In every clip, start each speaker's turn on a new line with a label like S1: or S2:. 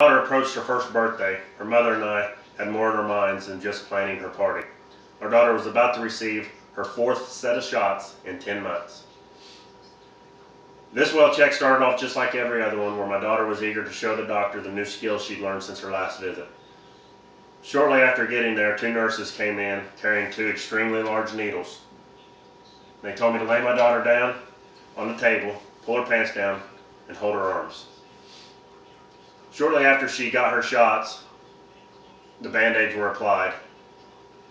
S1: My daughter approached her first birthday. Her mother and I had more in our minds than just planning her party. Our daughter was about to receive her fourth set of shots in 10 months. This well check started off just like every other one, where my daughter was eager to show the doctor the new skills she'd learned since her last visit. Shortly after getting there, two nurses came in carrying two extremely large needles. They told me to lay my daughter down on the table, pull her pants down, and hold her arms. Shortly after she got her shots, the band-aids were applied,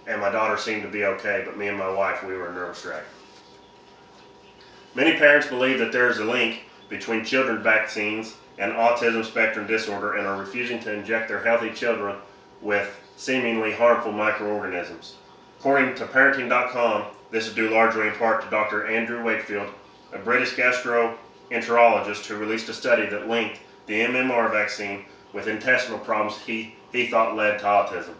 S1: and my daughter seemed to be okay, but me and my wife, we were a nervous wreck. Many parents believe that there is a link between children's vaccines and autism spectrum disorder and are refusing to inject their healthy children with seemingly harmful microorganisms. According to parenting.com, this is due largely in part to Dr. Andrew Wakefield, a British gastroenterologist who released a study that linked the MMR vaccine with intestinal problems he thought led to autism.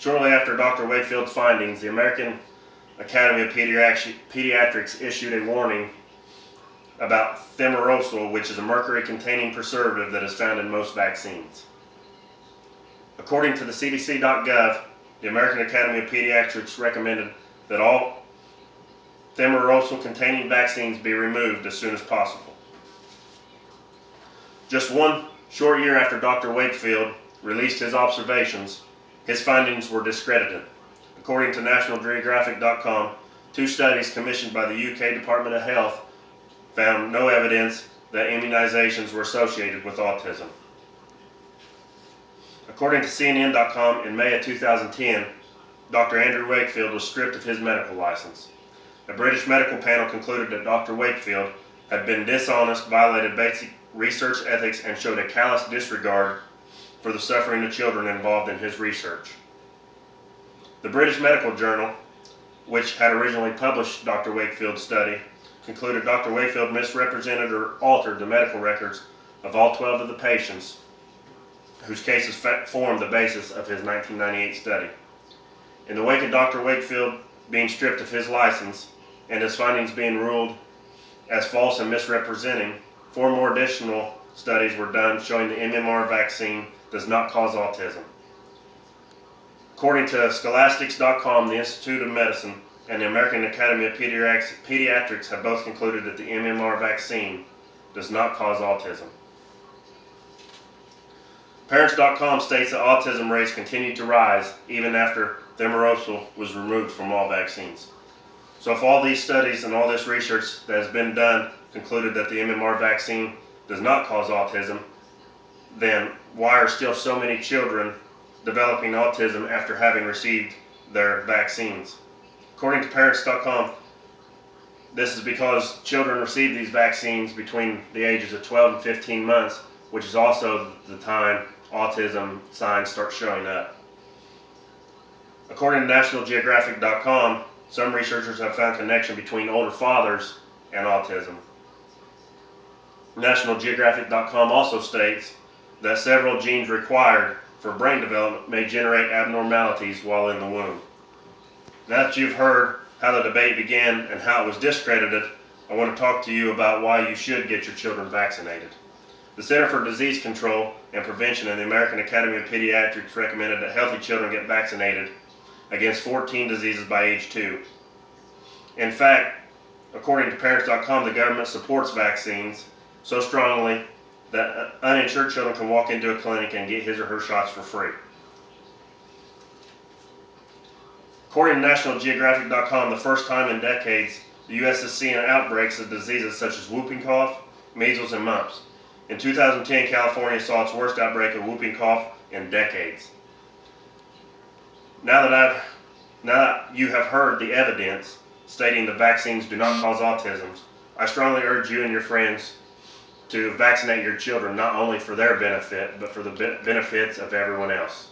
S1: Shortly after Dr. Wakefield's findings, the American Academy of Pediatrics issued a warning about thimerosal, which is a mercury-containing preservative that is found in most vaccines. According to the CDC.gov, the American Academy of Pediatrics recommended that all thimerosal-containing vaccines be removed as soon as possible. Just one short year after Dr. Wakefield released his observations, his findings were discredited. According to nationalgeographic.com, two studies commissioned by the UK Department of Health found no evidence that immunizations were associated with autism. According to CNN.com, in May of 2010, Dr. Andrew Wakefield was stripped of his medical license. A British medical panel concluded that Dr. Wakefield had been dishonest, violated basic research ethics, and showed a callous disregard for the suffering of children involved in his research. The British Medical Journal, which had originally published Dr. Wakefield's study, concluded Dr. Wakefield misrepresented or altered the medical records of all 12 of the patients whose cases formed the basis of his 1998 study. In the wake of Dr. Wakefield being stripped of his license and his findings being ruled as false and misrepresenting, 4 more additional studies were done showing the MMR vaccine does not cause autism. According to scholastics.com, the Institute of Medicine and the American Academy of Pediatrics have both concluded that the MMR vaccine does not cause autism. Parents.com states that autism rates continue to rise even after thimerosal was removed from all vaccines. So if all these studies and all this research that has been done concluded that the MMR vaccine does not cause autism, then why are still so many children developing autism after having received their vaccines? According to parents.com, this is because children receive these vaccines between the ages of 12 and 15 months, which is also the time autism signs start showing up. According to nationalgeographic.com, some researchers have found connection between older fathers and autism. NationalGeographic.com also states that several genes required for brain development may generate abnormalities while in the womb. Now that you've heard how the debate began and how it was discredited, I want to talk to you about why you should get your children vaccinated. The Center for Disease Control and Prevention and the American Academy of Pediatrics recommended that healthy children get vaccinated against 14 diseases by age 2. In fact, according to parents.com, the government supports vaccines so strongly that uninsured children can walk into a clinic and get his or her shots for free. According to nationalgeographic.com, the first time in decades, the U.S. is seeing outbreaks of diseases such as whooping cough, measles, and mumps. In 2010, California saw its worst outbreak of whooping cough in decades. Now that you have heard the evidence stating the vaccines do not cause autism, I strongly urge you and your friends to vaccinate your children, not only for their benefit, but for the benefits of everyone else.